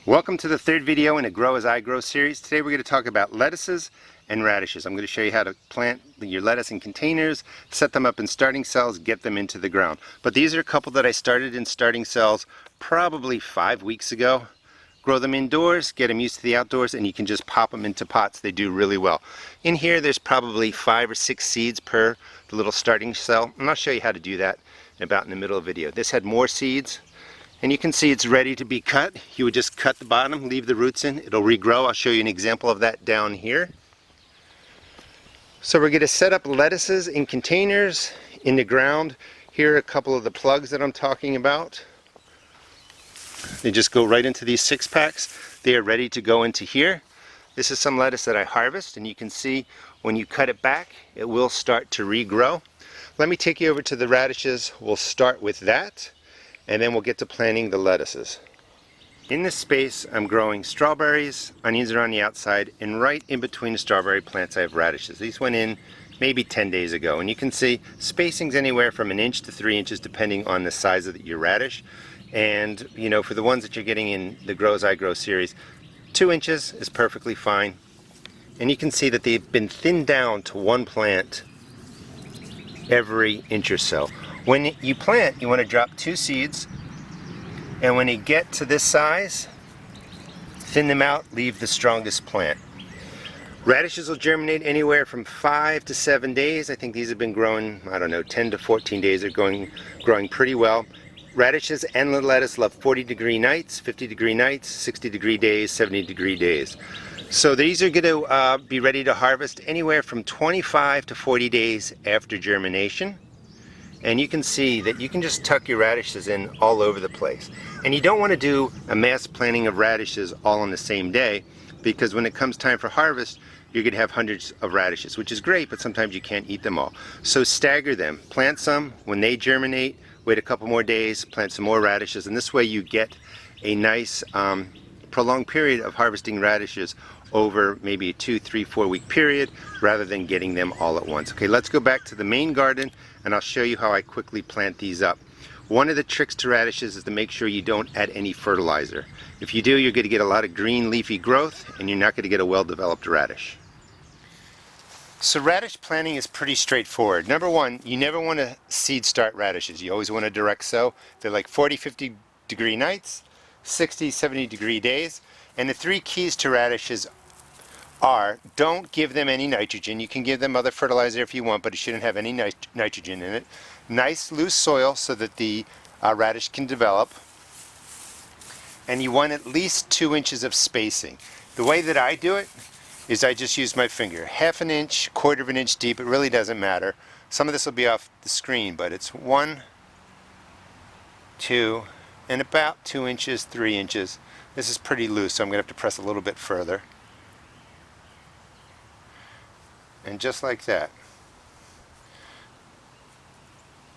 Welcome to the third video in a Grow As I Grow series. Today we're going to talk about lettuces and radishes. I'm going to show you how to plant your lettuce in containers, set them up in starting cells, get them into the ground. But these are a couple that I started in starting cells probably 5 weeks ago. Grow them indoors, get them used to the outdoors, and you can just pop them into pots. They do really well. In here there's probably 5 or 6 seeds per the little starting cell, and I'll show you how to do that about in the middle of the video. This had more seeds. And you can see it's ready to be cut. You would just cut the bottom, leave the roots in, it'll regrow. I'll show you an example of that down here. So we're going to set up lettuces in containers in the ground. Here are a couple of the plugs that I'm talking about. They just go right into these 6-packs. They are ready to go into here. This is some lettuce that I harvest, and you can see when you cut it back, it will start to regrow. Let me take you over to the radishes. We'll start with that, and then we'll get to planting the lettuces. In this space I'm growing strawberries, onions are on the outside, and right in between the strawberry plants I have radishes. These went in maybe 10 days ago, and you can see spacing's anywhere from 1 inch to 3 inches depending on the size of your radish. And you know, for the ones that you're getting in the Grow As I Grow series, 2 inches is perfectly fine. And you can see that they've been thinned down to one plant every inch or so. When you plant, you want to drop 2 seeds, and when you get to this size, thin them out, leave the strongest plant. Radishes will germinate anywhere from 5 to 7 days. I think these have been growing, I don't know, 10 to 14 days. They're growing pretty well. Radishes and lettuce love 40-degree nights, 50-degree nights, 60-degree days, 70-degree days. So these are going to be ready to harvest anywhere from 25 to 40 days after germination. And you can see that you can just tuck your radishes in all over the place. And you don't want to do a mass planting of radishes all on the same day, because when it comes time for harvest, you're going to have hundreds of radishes, which is great, but sometimes you can't eat them all. So stagger them. Plant some. When they germinate, wait a couple more days, plant some more radishes, and this way you get a nice prolonged period of harvesting radishes over maybe a 2, 3, 4 week period rather than getting them all at once. Okay, let's go back to the main garden and I'll show you how I quickly plant these up. One of the tricks to radishes is to make sure you don't add any fertilizer. If you do, you're going to get a lot of green leafy growth and you're not going to get a well-developed radish. So radish planting is pretty straightforward. Number one, you never want to seed start radishes. You always want to direct sow. They're like 40, 50 degree nights, 60, 70 degree days. And the 3 keys to radishes are: don't give them any nitrogen. You can give them other fertilizer if you want, but it shouldn't have any nitrogen in it. Nice loose soil so that the radish can develop. And you want at least 2 inches of spacing. The way that I do it is I just use my finger. 1/2 inch, 1/4 inch deep, it really doesn't matter. Some of this will be off the screen, but it's 1, 2, and about 2 inches, 3 inches. This is pretty loose, so I'm going to have to press a little bit further. And just like that.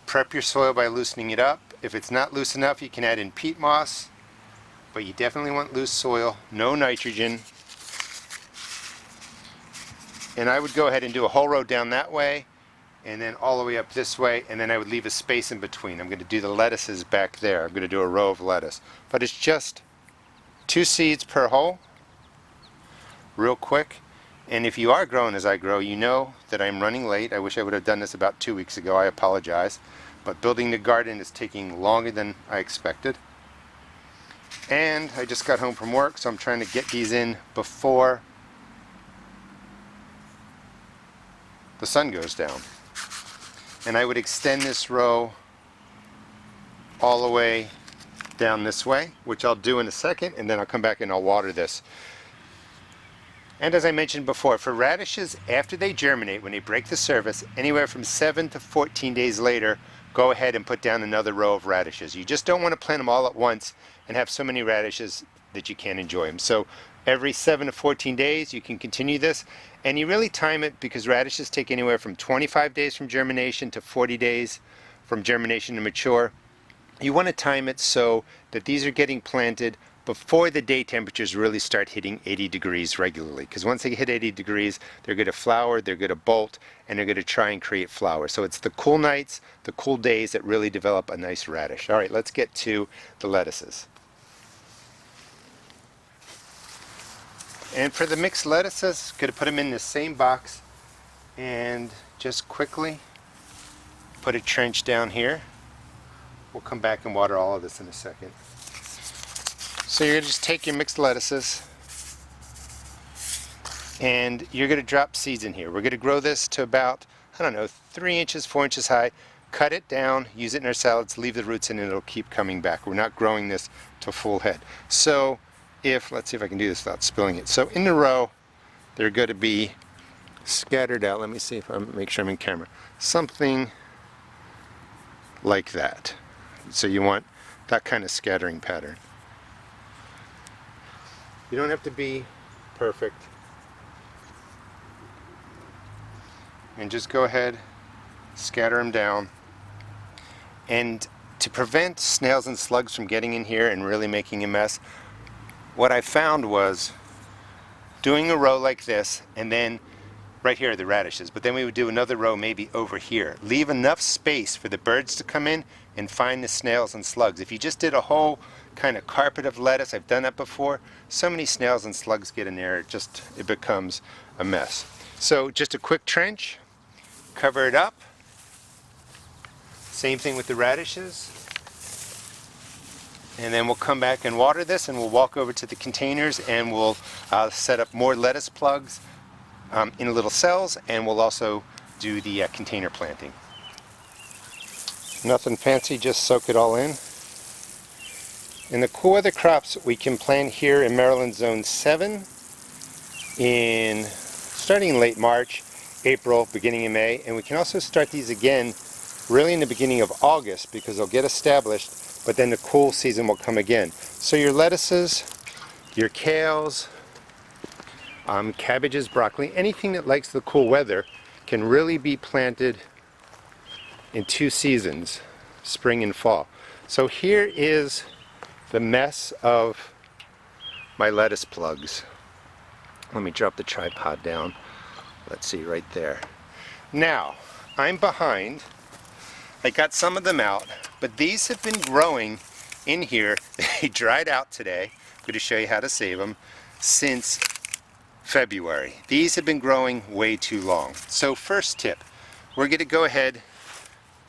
Prep your soil by loosening it up. If it's not loose enough, you can add in peat moss, but you definitely want loose soil, no nitrogen. And I would go ahead and do a whole row down that way, and then all the way up this way, and then I would leave a space in between. I'm going to do the lettuces back there. I'm going to do a row of lettuce. But it's just 2 seeds per hole, real quick. And if you are growing as I grow, you know that I'm running late. I wish I would have done this about 2 weeks ago. I apologize. But building the garden is taking longer than I expected. And I just got home from work, so I'm trying to get these in before the sun goes down. And I would extend this row all the way down this way, which I'll do in a second, and then I'll come back and I'll water this. And as I mentioned before, for radishes, after they germinate, when they break the surface, anywhere from 7 to 14 days later, go ahead and put down another row of radishes. You just don't want to plant them all at once and have so many radishes that you can't enjoy them. So every 7 to 14 days you can continue this, and you really time it because radishes take anywhere from 25 days from germination to 40 days from germination to mature. You want to time it so that these are getting planted before the day temperatures really start hitting 80 degrees regularly, because once they hit 80 degrees they're going to flower, they're going to bolt, and they're going to try and create flowers. So it's the cool nights, the cool days that really develop a nice radish. Alright, let's get to the lettuces. And for the mixed lettuces, going to put them in the same box and just quickly put a trench down here. We'll come back and water all of this in a second. So you're going to just take your mixed lettuces and you're going to drop seeds in here. We're going to grow this to about, I don't know, 3 inches, 4 inches high. Cut it down, use it in our salads, leave the roots in, and it'll keep coming back. We're not growing this to full head. So let's see if I can do this without spilling it. So in the row, they're going to be scattered out. Let me see if I make sure I'm in camera. Something like that. So you want that kind of scattering pattern. You don't have to be perfect. And just go ahead, scatter them down. And to prevent snails and slugs from getting in here and really making a mess, what I found was doing a row like this, and then right here are the radishes, but then we would do another row maybe over here. Leave enough space for the birds to come in and find the snails and slugs. If you just did a whole kind of carpet of lettuce, I've done that before, so many snails and slugs get in there, it becomes a mess. So just a quick trench, cover it up. Same thing with the radishes. And then we'll come back and water this, and we'll walk over to the containers, and we'll set up more lettuce plugs in little cells, and we'll also do the container planting. Nothing fancy, just soak it all in. And the cool weather crops we can plant here in Maryland Zone 7 starting in late March, April, beginning of May, and we can also start these again really in the beginning of August, because they'll get established, but then the cool season will come again. So your lettuces, your kales, cabbages, broccoli, anything that likes the cool weather can really be planted in 2 seasons, spring and fall. So here is the mess of my lettuce plugs. Let me drop the tripod down. Let's see, right there. Now, I'm behind. I got some of them out, but these have been growing in here. They dried out today. I'm going to show you how to save them. Since February. These have been growing way too long. So first tip, we're going to go ahead,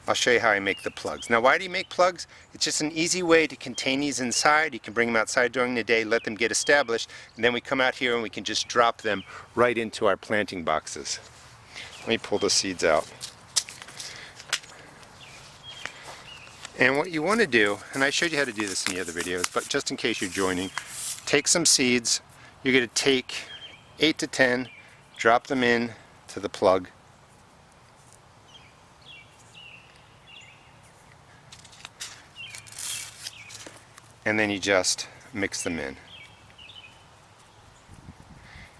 I'll show you how I make the plugs. Now why do you make plugs? It's just an easy way to contain these inside. You can bring them outside during the day, let them get established, and then we come out here and we can just drop them right into our planting boxes. Let me pull the seeds out. And what you want to do, and I showed you how to do this in the other videos, but just in case you're joining, take some seeds. You're going to take 8 to 10, drop them in to the plug. And then you just mix them in.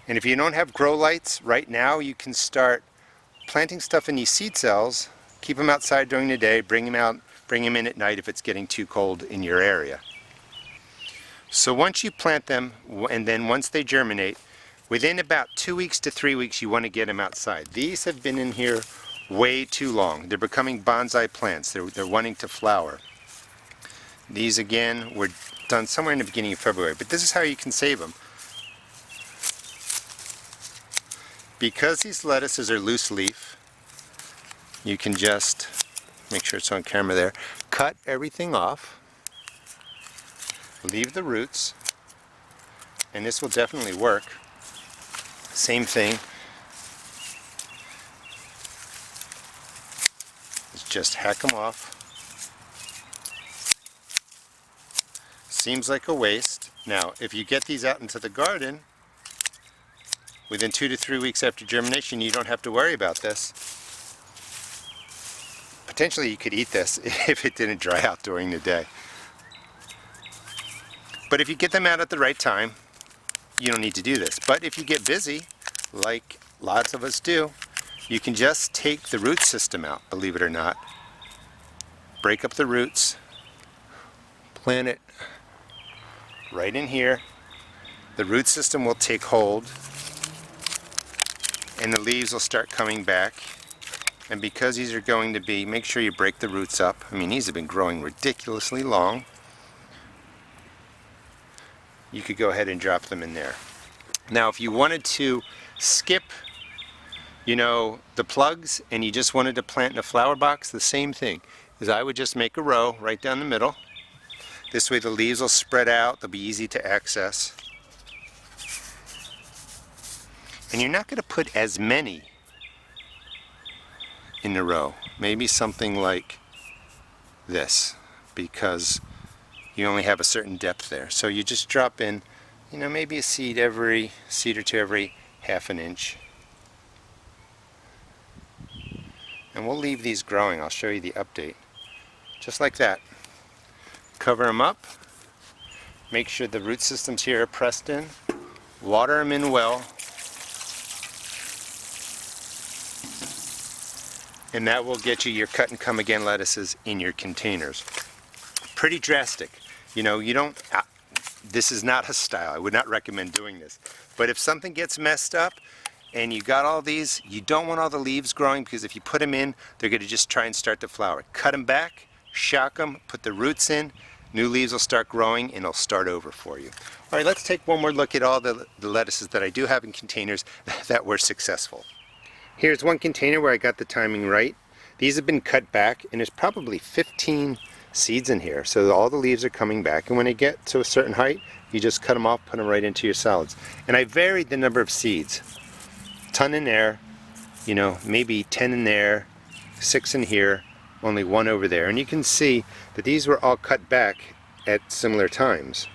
And if you don't have grow lights right now, you can start planting stuff in these seed cells, keep them outside during the day, bring them in at night if it's getting too cold in your area. So once you plant them, and then once they germinate, within about 2 weeks to 3 weeks you want to get them outside. These have been in here way too long. They're becoming bonsai plants. They're wanting to flower. These again were done somewhere in the beginning of February, but this is how you can save them. Because these lettuces are loose leaf, you can just, make sure it's on camera there, cut everything off, leave the roots, and this will definitely work. Same thing, just hack them off. Seems like a waste. Now if you get these out into the garden within 2 to 3 weeks after germination, you don't have to worry about this. Potentially you could eat this if it didn't dry out during the day. But if you get them out at the right time, you don't need to do this. But if you get busy, like lots of us do, you can just take the root system out, believe it or not. Break up the roots, plant it right in here. The root system will take hold and the leaves will start coming back. And because these are going to be, make sure you break the roots up. I mean, these have been growing ridiculously long. You could go ahead and drop them in there. Now if you wanted to skip, you know, the plugs and you just wanted to plant in a flower box, the same thing is I would just make a row right down the middle. This way the leaves will spread out, they'll be easy to access. And you're not going to put as many in a row. Maybe something like this, because you only have a certain depth there. So you just drop in, you know, maybe a seed or two every half an inch. And we'll leave these growing. I'll show you the update. Just like that. Cover them up. Make sure the root systems here are pressed in. Water them in well. And that will get you your cut and come again lettuces in your containers. Pretty drastic. You know, you don't, this is not a style. I would not recommend doing this. But if something gets messed up and you got all these, you don't want all the leaves growing, because if you put them in, they're going to just try and start to flower. Cut them back, shock them, put the roots in, new leaves will start growing and it'll start over for you. All right, let's take one more look at all the lettuces that I do have in containers that were successful. Here's one container where I got the timing right. These have been cut back and there's probably 15 seeds in here. So all the leaves are coming back, and when they get to a certain height, you just cut them off, put them right into your salads. And I varied the number of seeds. A ton in there, you know, maybe 10 in there, 6 in here, only 1 over there. And you can see that these were all cut back at similar times.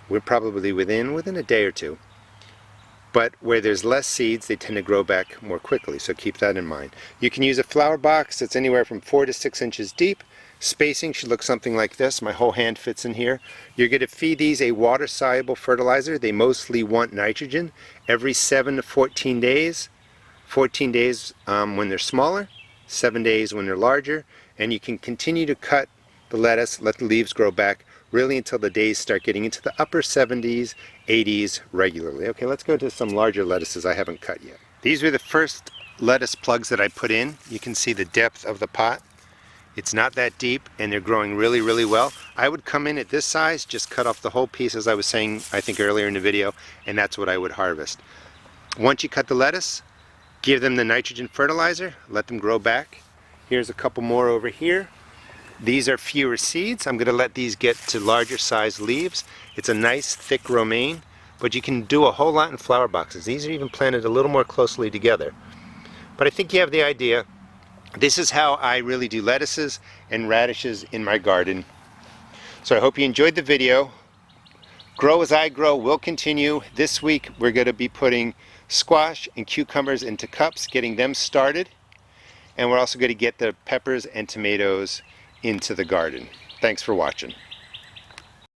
We're probably within a day or two. But where there's less seeds, they tend to grow back more quickly, so keep that in mind. You can use a flower box that's anywhere from 4 to 6 inches deep. Spacing should look something like this. My whole hand fits in here. You're going to feed these a water-soluble fertilizer. They mostly want nitrogen every 7 to 14 days. 14 days when they're smaller, 7 days when they're larger, and you can continue to cut the lettuce, let the leaves grow back, really until the days start getting into the upper 70s, 80s regularly. Okay, let's go to some larger lettuces I haven't cut yet. These were the first lettuce plugs that I put in. You can see the depth of the pot. It's not that deep and they're growing really, really well. I would come in at this size, just cut off the whole piece, as I was saying, I think earlier in the video, and that's what I would harvest. Once you cut the lettuce, give them the nitrogen fertilizer, let them grow back. Here's a couple more over here. These are fewer seeds. I'm going to let these get to larger size leaves. It's a nice thick romaine, but you can do a whole lot in flower boxes. These are even planted a little more closely together. But I think you have the idea. This is how I really do lettuces and radishes in my garden. So I hope you enjoyed the video. Grow as I grow will continue. This week we're going to be putting squash and cucumbers into cups, getting them started. And we're also going to get the peppers and tomatoes into the garden. Thanks for watching.